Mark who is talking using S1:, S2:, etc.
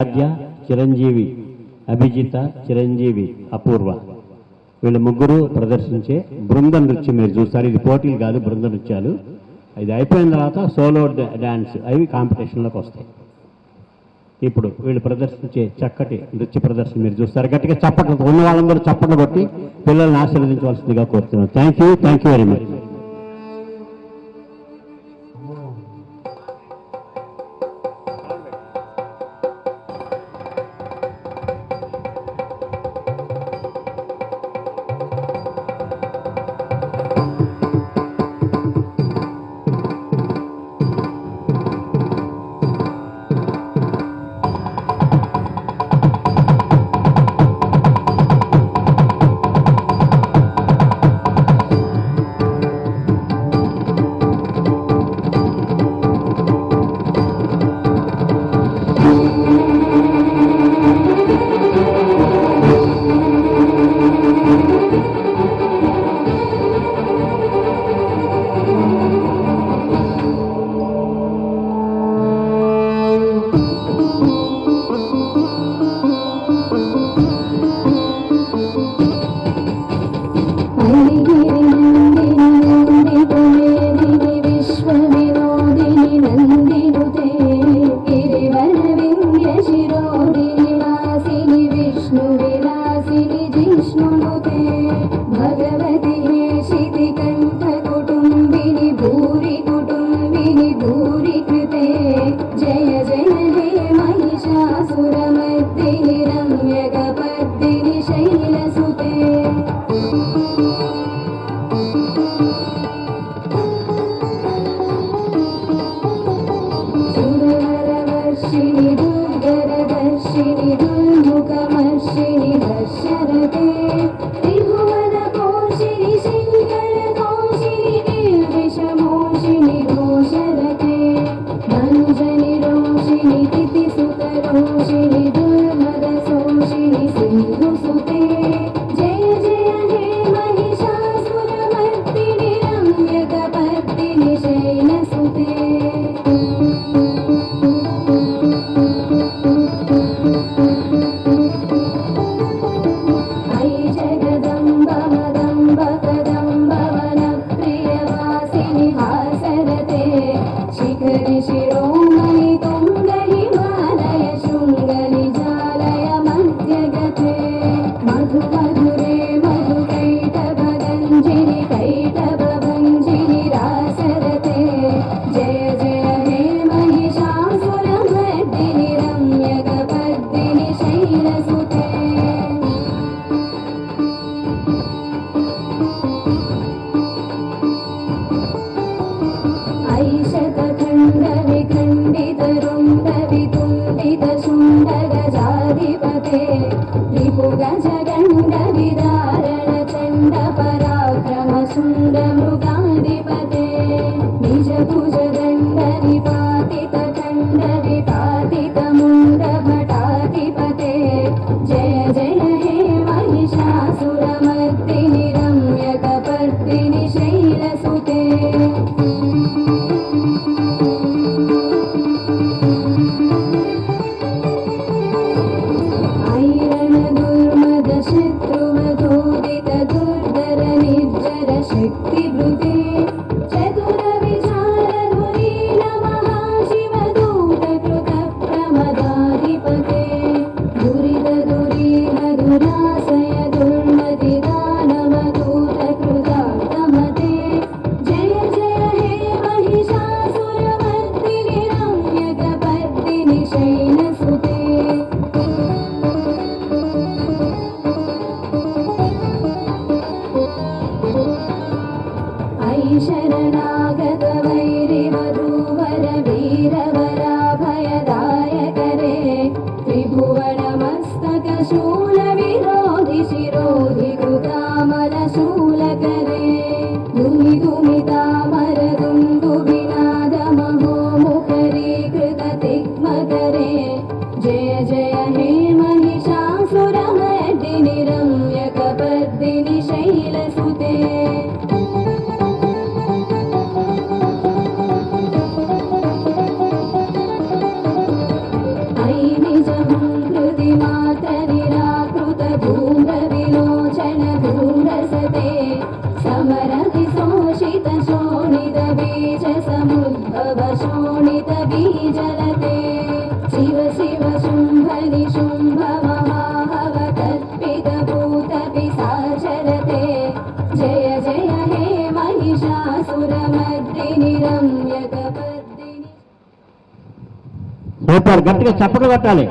S1: ఆద్య, చిరంజీవి అభిజిత, చిరంజీవి అపూర్వ, వీళ్ళు ముగ్గురు ప్రదర్శించే బృంద నృత్యం మీరు చూస్తారు. ఇది పోటీలు కాదు, బృంద నృత్యాలు. ఇది అయిపోయిన తర్వాత సోలో డ్యాన్స్ అవి కాంపిటీషన్లోకి వస్తాయి. ఇప్పుడు వీళ్ళు ప్రదర్శించే చక్కటి నృత్య ప్రదర్శన మీరు చూస్తారు. గట్టిగా చప్పట్లు, ఉన్న వాళ్ళందరూ చప్పట్లు కొట్టి పిల్లల్ని ఆశీర్వదించవలసిందిగా కోరుతున్నాను. Thank you very much.
S2: निज शोषित शोणित बीज समुद्भव शोणित बीजलते शिव शिव शुम्भ निशुम्भ महाहव कल्पित भूत पिशाचरते जय जय हे महिषासुरमर्दिनि रम्यकपर्दिनि
S1: సూపర్, గట్టిగా చప్పట్లు కొట్టాలి.